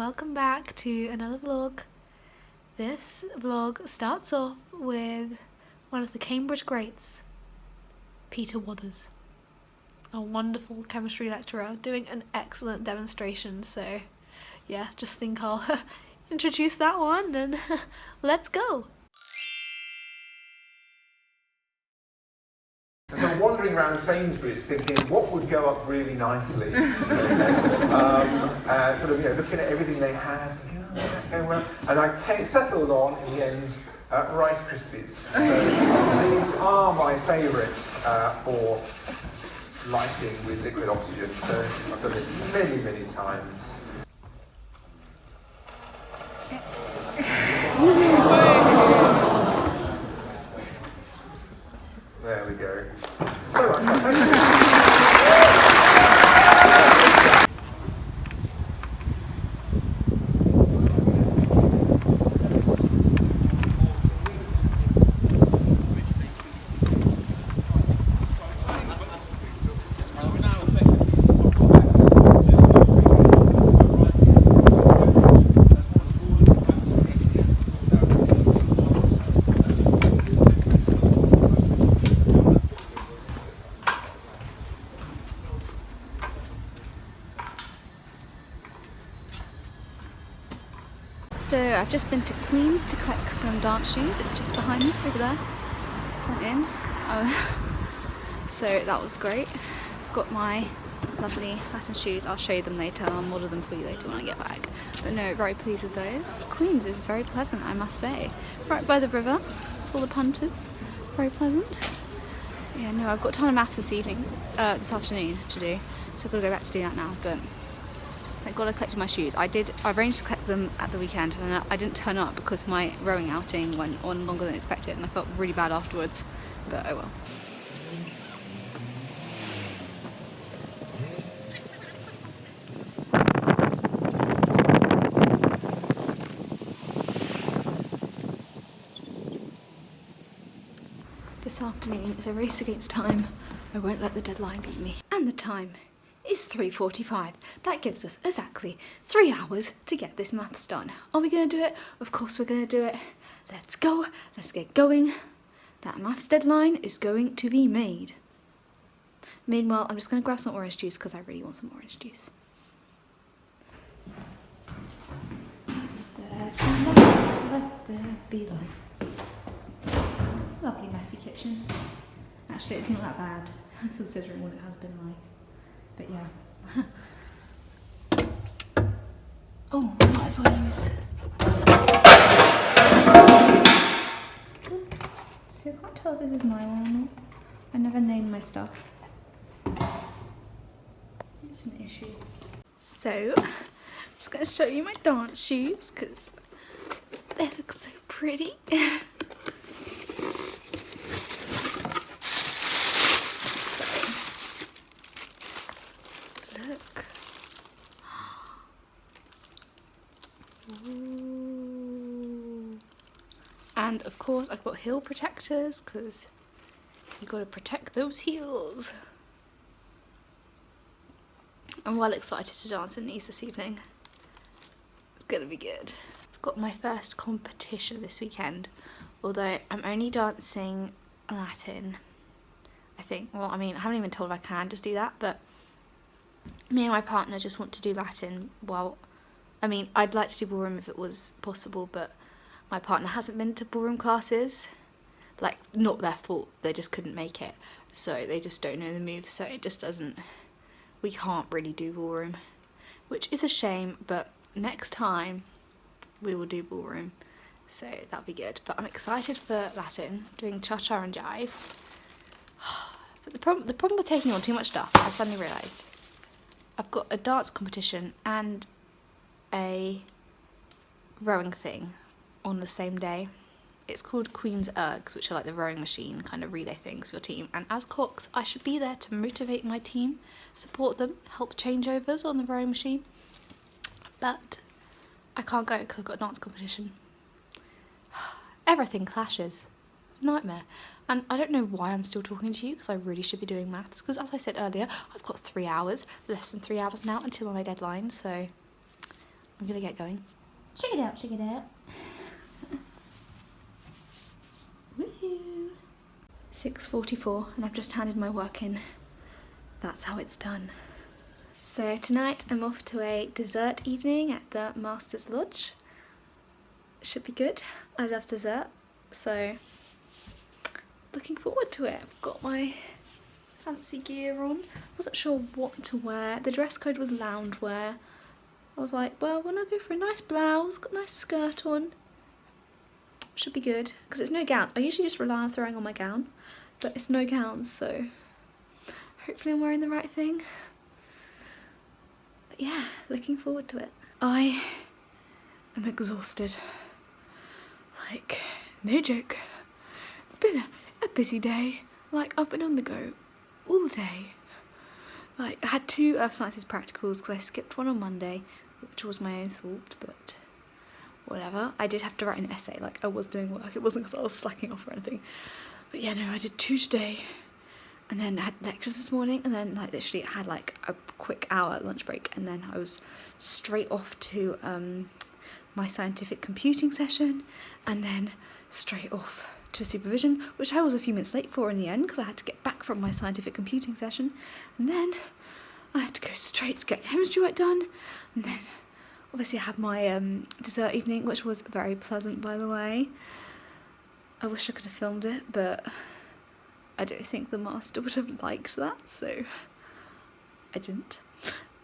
welcome back to another vlog. This vlog starts off with one of the Cambridge greats, Peter Wothers, a wonderful chemistry lecturer doing an excellent demonstration, so yeah, just think I'll introduce that one and let's go. And so I'm wandering around Sainsbury's thinking, what would go up really nicely? Sort of, looking at everything they had, going around, and I settled on, in the end, Rice Krispies. So these are my favourite for lighting with liquid oxygen. So I've done this many, many times. There we go. So much fun. Thank you. So I've just been to Queen's to collect some dance shoes. It's just behind me over there. Just went in. So that was great. Got my lovely Latin shoes. I'll show you them later. I'll model them for you later when I get back. But no, very pleased with those. Queen's is very pleasant, I must say. Right by the river. Saw the punters. Very pleasant. Yeah, no, I've got a ton of maths this afternoon to do. So I've got to go back to do that now. But thank God I collected my shoes. I arranged to collect them at the weekend and I didn't turn up because my rowing outing went on longer than expected and I felt really bad afterwards, but oh well. This afternoon is a race against time. I won't let the deadline beat me. And the time is 3:45. That gives us exactly 3 hours to get this maths done. Are we going to do it? Of course we're going to do it. Let's go. Let's get going. That maths deadline is going to be made. Meanwhile, I'm just going to grab some orange juice because I really want some orange juice. Let there be light. Lovely messy kitchen. Actually, it's not that bad considering what it has been like. But yeah. Oh, I might as well use. Oops. See, I can't tell if this is my one or not. I never name my stuff. It's an issue. So, I'm just going to show you my dance shoes because they look so pretty. Look. Ooh. And of course I've got heel protectors because you've got to protect those heels. I'm well excited to dance in these this evening. It's gonna be good. I've got my first competition this weekend, although I'm only dancing Latin, I think. Well, I mean, I haven't even told if I can just do that, but me and my partner just want to do Latin. Well, I mean, I'd like to do ballroom if it was possible, but my partner hasn't been to ballroom classes. Like, not their fault, they just couldn't make it. So they just don't know the moves, so it just doesn't, we can't really do ballroom. Which is a shame, but next time we will do ballroom. So that'll be good. But I'm excited for Latin, doing cha-cha and jive. But the problem with taking on too much stuff, I've suddenly realised. I've got a dance competition and a rowing thing on the same day. It's called Queen's Ergs, which are like the rowing machine kind of relay things for your team. And as Cox, I should be there to motivate my team, support them, help changeovers on the rowing machine. But I can't go because I've got a dance competition. Everything clashes. Nightmare. And I don't know why I'm still talking to you because I really should be doing maths because, as I said earlier, I've got 3 hours, less than 3 hours now until my deadline, so I'm gonna get going. Check it out, check it out. Woohoo! 6:44 and I've just handed my work in. That's how it's done. So tonight I'm off to a dessert evening at the Master's Lodge. Should be good. I love dessert, so looking forward to it. I've got my fancy gear on. Wasn't sure what to wear. The dress code was loungewear. I was like, well, when I go for a nice blouse, got a nice skirt on, should be good, because it's no gowns. I usually just rely on throwing on my gown, but it's no gowns, so hopefully I'm wearing the right thing. But yeah, looking forward to it. I am exhausted. Like, no joke. It's been a busy day. Like, I've been on the go all day. Like, I had 2 Earth Sciences practicals because I skipped one on Monday, which was my own fault, but whatever. I did have to write an essay, like I was doing work. It wasn't because I was slacking off or anything. But yeah, no, I did 2 today, and then I had lectures this morning, and then like literally I had like a quick hour lunch break, and then I was straight off to my scientific computing session, and then straight off to a supervision, which I was a few minutes late for in the end because I had to get back from my scientific computing session, and then I had to go straight to get chemistry work done, and then obviously I had my dessert evening, which was very pleasant, by the way. I wish I could have filmed it, but I don't think the master would have liked that, so I didn't.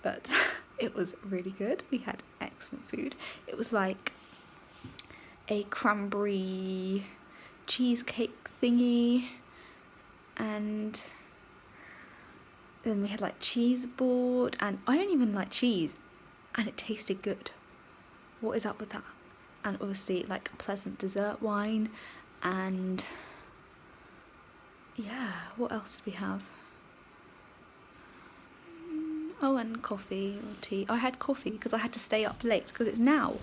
But it was really good. We had excellent food. It was like a cranberry cheesecake thingy, and then we had like cheese board, and I don't even like cheese, and it tasted good. What is up with that? And obviously like pleasant dessert wine, and yeah, what else did we have? Oh, and coffee or tea. I had coffee because I had to stay up late because it's now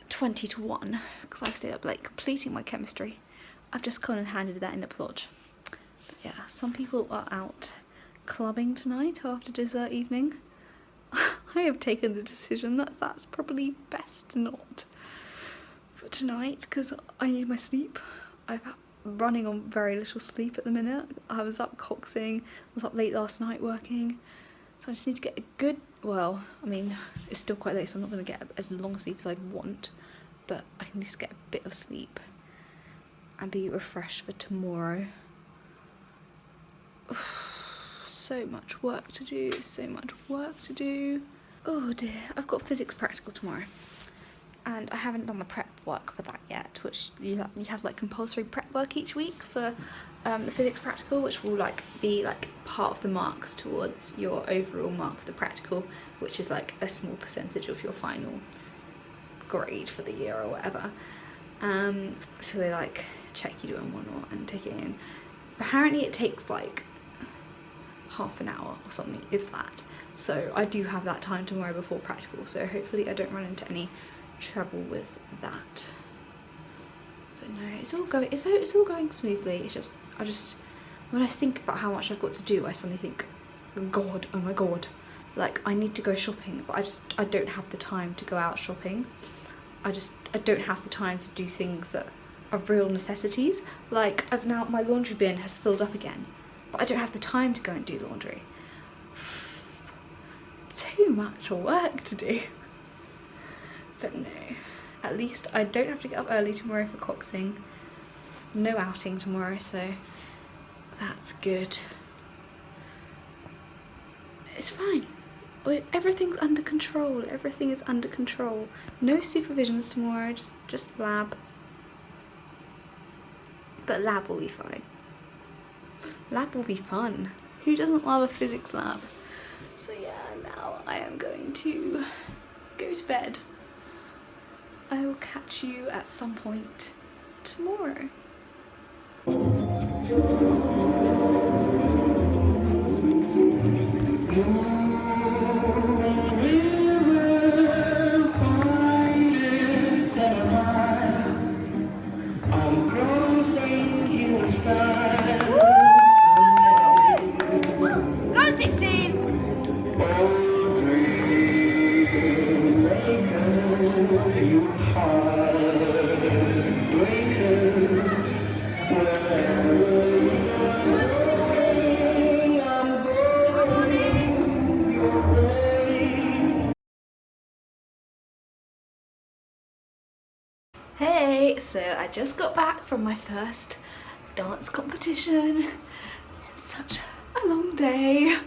20 to 1 because I've stayed up late completing my chemistry. I've just gone and handed that in at Lodge. But yeah, some people are out clubbing tonight after dessert evening. I have taken the decision that that's probably best not for tonight because I need my sleep. I'm running on very little sleep at the minute. I was up coxing, I was up late last night working, so I just need to get a good, well, I mean, it's still quite late, so I'm not going to get as long sleep as I'd want, but I can just get a bit of sleep and be refreshed for tomorrow. So much work to do, so much work to do. Oh dear, I've got physics practical tomorrow, and I haven't done the prep work for that yet, which you have like compulsory prep work each week for the physics practical, which will like be like part of the marks towards your overall mark for the practical, which is like a small percentage of your final grade for the year or whatever. So they like check you doing one or and take it in. Apparently it takes like half an hour or something, if that. So I do have that time tomorrow before practical, so hopefully I don't run into any trouble with that. But no, it's all going smoothly. It's just when I think about how much I've got to do, I suddenly think, God, oh my God, like I need to go shopping, but I don't have the time to go out shopping. I don't have the time to do things that are real necessities. Like my laundry bin has filled up again, but I don't have the time to go and do laundry. Too much work to do. But no, at least I don't have to get up early tomorrow for coxing. No outing tomorrow, so that's good. It's fine. Everything's under control. Everything is under control. No supervisions tomorrow, just lab. But lab will be fine. Lab will be fun. Who doesn't love a physics lab? So yeah, now I am going to go to bed. I will catch you at some point tomorrow. Hey, so I just got back from my first dance competition. It's such a long day,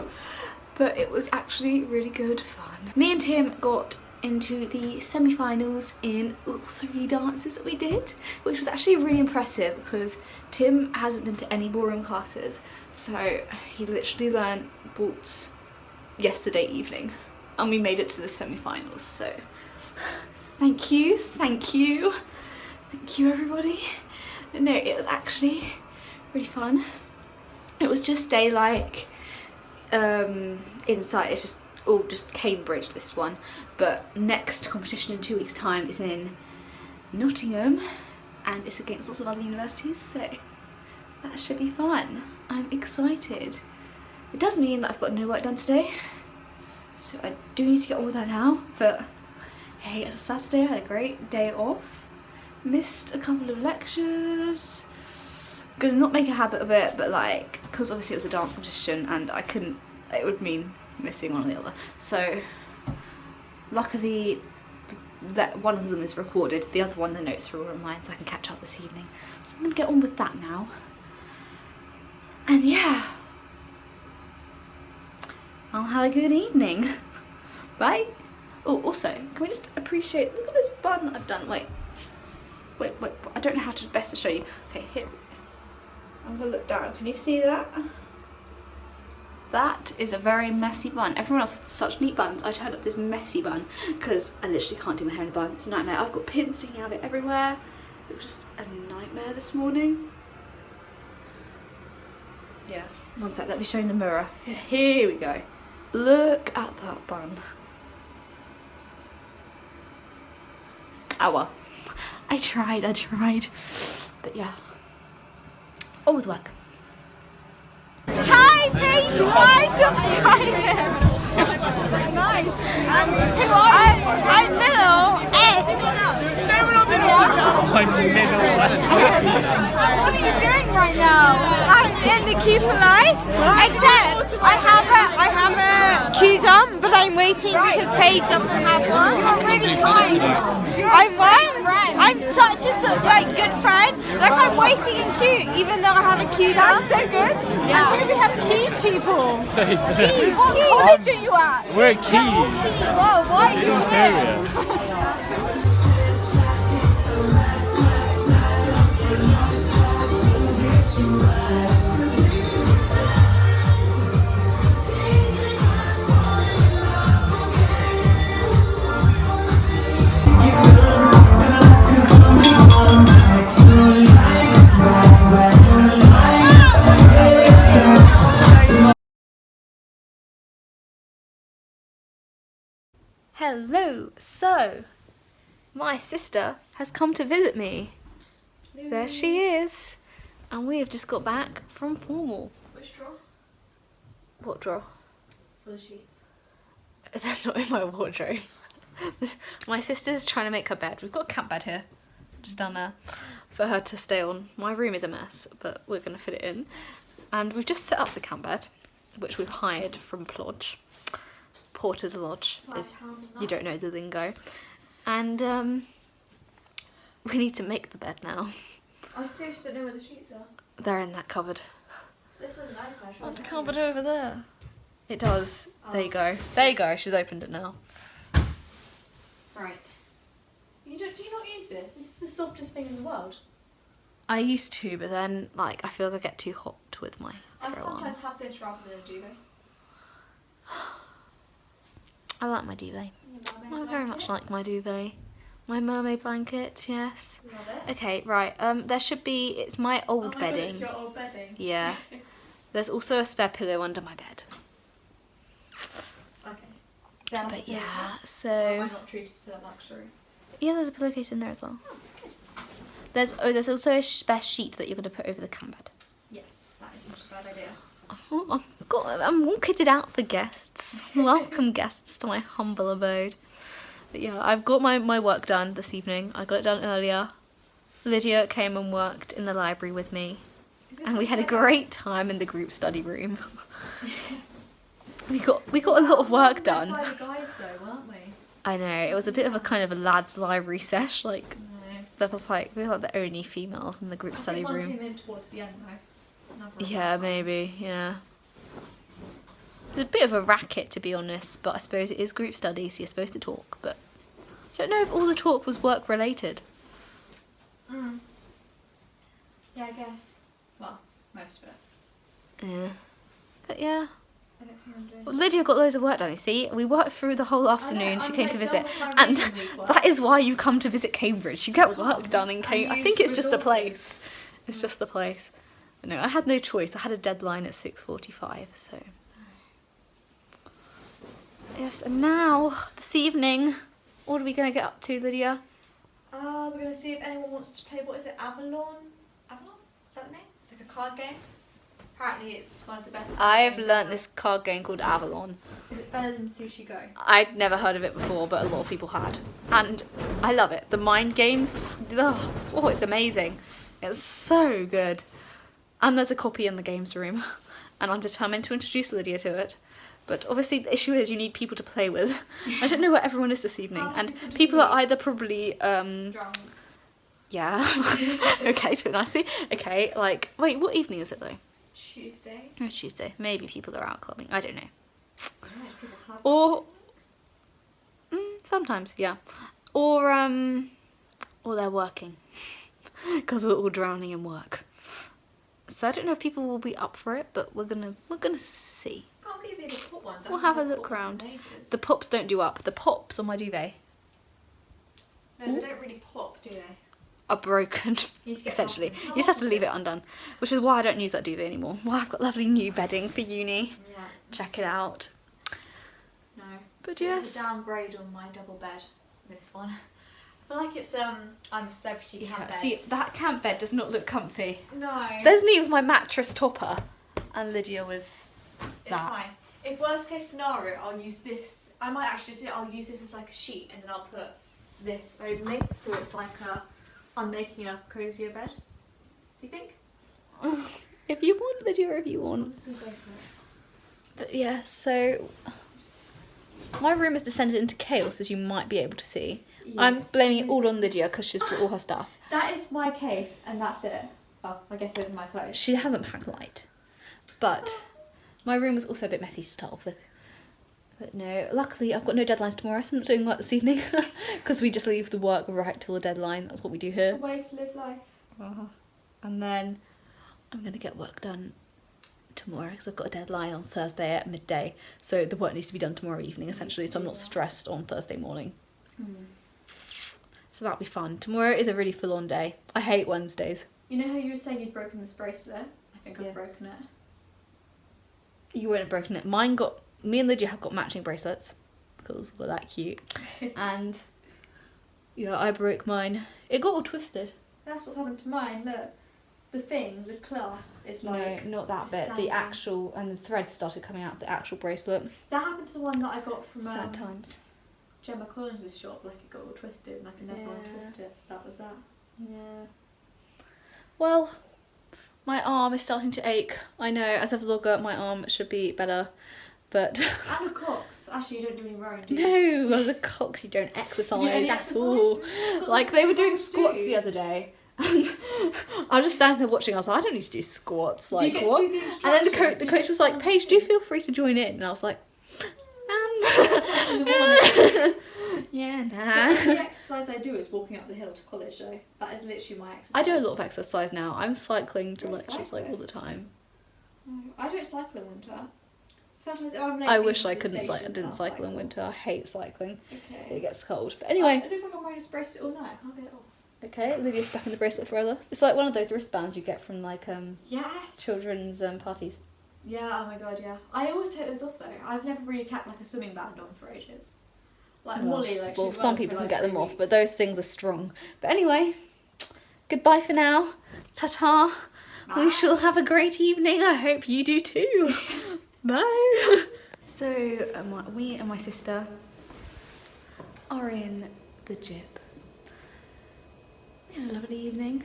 but it was actually really good fun. Me and Tim got into the semi-finals in all 3 dances that we did, which was actually really impressive because Tim hasn't been to any ballroom classes, so he literally learned waltz yesterday evening and we made it to the semi-finals. So thank you everybody. No, it was actually really fun. It was just daylight inside. It's just Cambridge, this one, but next competition in 2 weeks time is in Nottingham and it's against lots of other universities, so that should be fun. I'm excited. It does mean that I've got no work done today, so I do need to get on with that now, but hey, it's a Saturday, I had a great day off. Missed a couple of lectures. Gonna not make a habit of it, but like, because obviously it was a dance competition and I couldn't, it would mean missing one or the other. So luckily that one of them is recorded, the other one, the notes are all online, so I can catch up this evening. So I'm gonna get on with that now. And yeah, I'll have a good evening. Bye. Oh, also, can we just appreciate, look at this bun I've done. Wait, I don't know how to best to show you. Okay, here. I'm gonna look down. Can you see that? That is a very messy bun. Everyone else had such neat buns. I turned up this messy bun because I literally can't do my hair in a bun. It's a nightmare. I've got pins sticking out of it everywhere. It was just a nightmare this morning. Yeah, one sec, let me show you in the mirror. Here we go. Look at that bun. Oh well. I tried. But yeah. All with work. Hi, page, hi, subscribers! Nice. Who are you? I'm Middle S. No, we're not Middle. I'm Middle S. What are you doing right now? I'm in the queue for life, except I have a queues on, but I'm waiting because Paige doesn't have one. You're really kind. I'm what? I'm such a good friend. Like, I'm waiting in queue, even though I have a queue on. That's so good. Yeah. And here we have keys people. Keys. What college are you at? We're at Keys. Whoa, why are you Area. Hello, so my sister has come to visit me. Hello. There she is. And we have just got back from formal. Which drawer? What drawer? For the sheets. That's not in my wardrobe. My sister's trying to make her bed. We've got a camp bed here, just down there, for her to stay on. My room is a mess, but we're going to fit it in. And we've just set up the camp bed, which we've hired from Plodge. Porter's Lodge, if you don't know the lingo. And we need to make the bed now. I seriously don't know where the sheets are. They're in that cupboard. This is an iPad. Oh, the cupboard over there. It does. Oh. There you go. There you go. She's opened it now. Right. Do you not use this? This is the softest thing in the world. I used to, but then like I feel like I get too hot with my I throw sometimes on. have this rather than a duvet. I like my duvet. Your mermaid I very much like my duvet. My mermaid blanket, yes. Love it. Okay, right. There should be. It's my old God, bedding. it's your old bedding. Yeah. There's also a spare pillow under my bed. Okay. So But yeah, Or so am I not treated to that luxury? yeah, there's a pillowcase in there as well. Oh, good. There's also a spare sheet that you're gonna put over the camp bed. Yes, that isn't a bad idea. Oh, I'm all kitted out for guests. Welcome guests to my humble abode. But yeah, I've got my work done this evening. I got it done earlier. Lydia came and worked in the library with me. And we had a great time in the group study room. Yes. We got a lot of work done. By the guys though, weren't we? I know, it was a bit of a kind of a lads library sesh, like No. There was like, we were like the only females in the group study One room. came in towards the end though. Another Yeah, one. maybe, yeah. It's a bit of a racket, to be honest, but I suppose it is group study, so you're supposed to talk, but I don't know if all the talk was work-related. Mm. Yeah, I guess. Well, most of it. Yeah. But yeah. I don't think I'm doing Well, Lydia got loads of work done, you see. We worked through the whole afternoon, she I'm, came like, to done visit. with my And reading week work. that is why you come to visit Cambridge. You get work Come done in and Cambridge. I think use it's just the resources. place. It's just the place. But no, I had no choice. I had a deadline at 6:45, so... Yes, and now, this evening, what are we going to get up to, Lydia? We're going to see if anyone wants to play, what is it, Avalon? Avalon? Is that the name? It's like a card game. Apparently it's one of the best card I've games learnt ever. this card game called Avalon. Is it better than Sushi Go? I'd never heard of it before, but a lot of people had. And I love it. The mind games, oh, it's amazing. It's so good. And there's a copy in the games room. And I'm determined to introduce Lydia to it. But obviously the issue is you need people to play with. I don't know where everyone is this evening. How many And people do people you are need? either probably, Drunk. yeah. Okay, to it nicely. Okay, like, wait, what evening is it though? Tuesday. Oh, Tuesday. Maybe people are out clubbing. I don't know. So yeah, people club. Or sometimes, yeah. Or they're working because we're all drowning in work. So I don't know if people will be up for it, but we're gonna see. I can't believe they did put ones. I We'll haven't have a had look put ones round. in ages. The pops don't do up. The pops on my duvet No, they don't really pop, do they? are broken. You need to get Essentially, buttons. you just have to How leave it much is this? undone, which is why I don't use that duvet anymore. Well, I've got lovely new bedding for uni. Yeah. Check it out. No. But Bit of yes. a downgrade on my double bed. This one. I feel like it's I'm a celebrity camp Yeah, beds. see, that camp bed does not look comfy. No. There's me with my mattress topper, and Lydia with It's that. fine. If worst case scenario, I'll use this. I might actually just I'll use this as like a sheet, and then I'll put this over me, so it's like I'm making a cozier bed. Do you think? If you want, Lydia, if you want. Honestly, go for it. But yeah, so my room has descended into chaos, as you might be able to see. I'm Yes. blaming it all on Lydia because she's brought all her stuff. That is my case, and that's it. Oh, I guess those are my clothes. She hasn't packed light, but my room was also a bit messy to start off with. But no, luckily I've got no deadlines tomorrow, so I'm not doing work this evening because we just leave the work right till the deadline. That's what we do It's here. a way to live life. And then I'm going to get work done tomorrow because I've got a deadline on Thursday at midday. So the work needs to be done tomorrow evening essentially, so I'm not stressed on Thursday morning. So that'll be fun. Tomorrow is a really full-on day. I hate Wednesdays. You know how you were saying you'd broken this bracelet? I think Yeah. I've broken it. You wouldn't have broken it. Me and Lydia have got matching bracelets because we're that cute. And yeah, I broke mine. It got all twisted. That's what's happened to mine. Look, the clasp is like. No, not that just bit. down The there. actual, and the thread started coming out of the actual bracelet. That happened to the one that I got from Sad times. Gemma Collins' shop. Like it got all twisted, and I could never untwist it. So that was that. Yeah. Well, my arm is starting to ache. I know, as a vlogger, my arm should be better, but And a cox. Actually, you don't do any rowing, do you? no, as a cox, you don't exercise any at exercise? all. Got Like the they were doing best squats do. the other day. I was just standing there watching. I was like, I don't need to do squats. Do you Like get to what? do the And then the instructions? coach, Do you get was to like, do Paige, do feel free to join in. And I was like, in the morning. yeah, The nah. only exercise I do is walking up the hill to college, though. That is literally my exercise. I do a lot of exercise now. I'm cycling to You're a lectures like all the cyclist. time. No, I don't cycle in winter. Sometimes if I'm late I leaving wish I the couldn't. station, Didn't I'll cycle in winter. I hate cycling. It Okay. gets cold. But anyway. It looks like I'm wearing this bracelet all night. I can't get it off. Okay, Lydia's stuck in the bracelet forever. It's like one of those wristbands you get from like Yes. children's parties. Yeah. Oh my god. Yeah. I always take those off though. I've never really kept like a swimming band on for ages. Like Molly, like. Well, she'd some run people for, can like, get them 3 off, but weeks. those things are strong. But anyway, goodbye for now. Ta-ta. We Bye. shall have a great evening. I hope you do too. Bye. So we and my sister are in the gym. We had a lovely evening.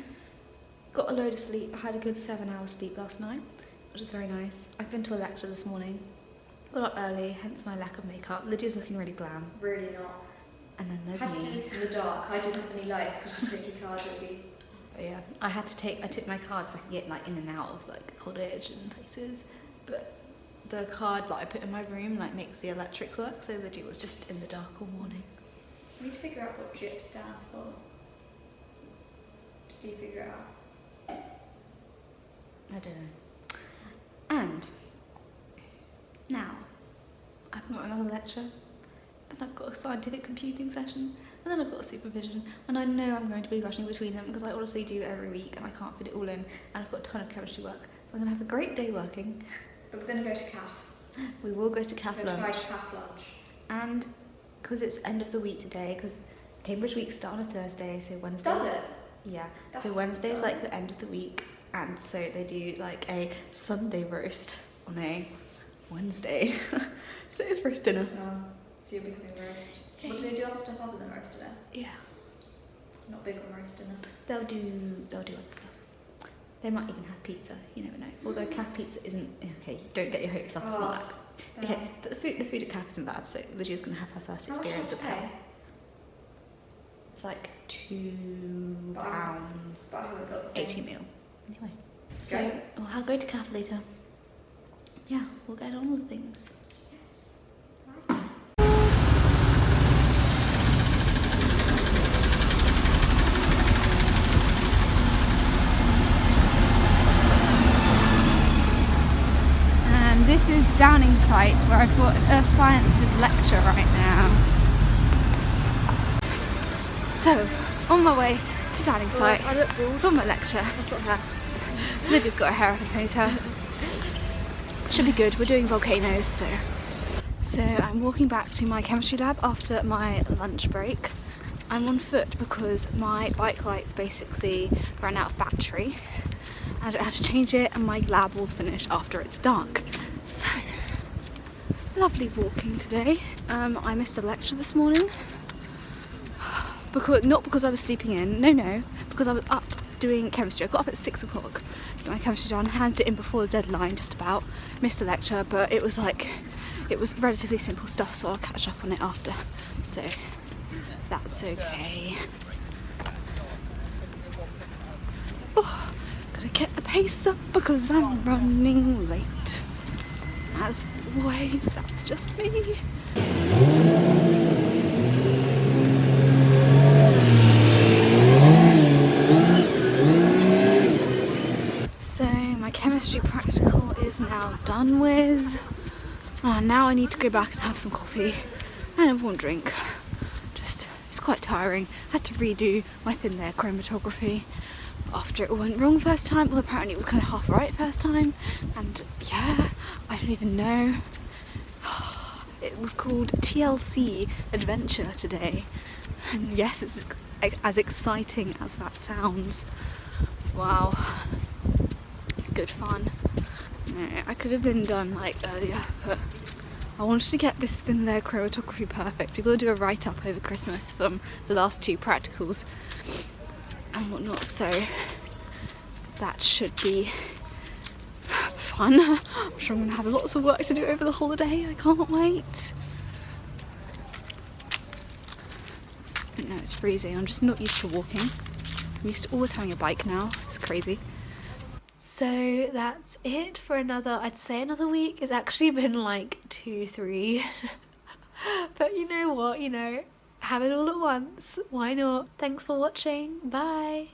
Got a load of sleep. I had a good 7 hours sleep last night, which was very nice. I've been to a lecture this morning. Got up early, hence my lack of makeup. Lydia's looking really glam. Really not. And then there's I had to do me. this in the dark. I didn't have any lights because you took your card with you. But yeah, I took my card so I could get like in and out of like cottage and places. But the card that I put in my room like makes the electrics work, so that it was just in the dark all morning. I need to figure out what drip stands for. Did you figure it out? I don't know. And now I've got another lecture, then I've got a scientific computing session, and then I've got a supervision, and I know I'm going to be rushing between them because I honestly do every week and I can't fit it all in, and I've got a ton of chemistry work. So I'm going to have a great day working. But we're going to go to CAF. We will go to CAF We're going to lunch. try CAF lunch. And because it's end of the week today, because Cambridge week start on a Thursday, so Wednesday. Does it? Yeah. That's so Wednesday's done. like the end of the week, and so they do like a Sunday roast on a Wednesday. So it's roast dinner. Oh, so you'll be having roast. What do they do other stuff other than roast dinner? Yeah. Not big on roast dinner. They'll do other stuff. They might even have pizza. You never know. Although CAF pizza isn't okay. Don't get your hopes up. It's not that. Okay, but the food at CAF isn't bad. So Lydia's gonna have her first How much experience does of it CAF. pay? It's like £2, But I haven't got the thing. 80 mil. Anyway, so I'll go to CAF later. Yeah, we'll get on with things. Yes. And this is Downing site where I've got an Earth Sciences lecture right now. So, on my way to Downing site for my lecture. Lydia's got her hair up in a ponytail. Should be good, we're doing volcanoes, so I'm walking back to my chemistry lab after my lunch break. I'm on foot because my bike lights basically ran out of battery and I had to change it, and my lab will finish after it's dark. So, lovely walking today. I missed a lecture this morning. Not because I was sleeping in, no, because I was up doing chemistry. I got up at 6 o'clock, got my chemistry done, handed it in before the deadline, just about. Missed the lecture, but it was relatively simple stuff, so I'll catch up on it after. So, that's okay. Oh, gotta get the pace up because I'm running late. As always, that's just me. So my chemistry practical is now done with. Now I need to go back and have some coffee and a warm drink. It's quite tiring. I had to redo my thin layer chromatography after it all went wrong first time. Well, apparently it was kind of half right first time, and yeah, I don't even know. It was called TLC Adventure today, and yes, it's as exciting as that sounds. Wow, good fun. No, I could have been done like earlier, but I wanted to get this thin layer chromatography perfect. We've got to do a write-up over Christmas from the last 2 practicals and whatnot, so that should be fun. I'm sure I'm going to have lots of work to do over the holiday. I can't wait. But no, it's freezing. I'm just not used to walking. I'm used to always having a bike now. It's crazy. So that's it for I'd say another week. It's actually been like 2-3. But you know what, have it all at once. Why not? Thanks for watching. Bye.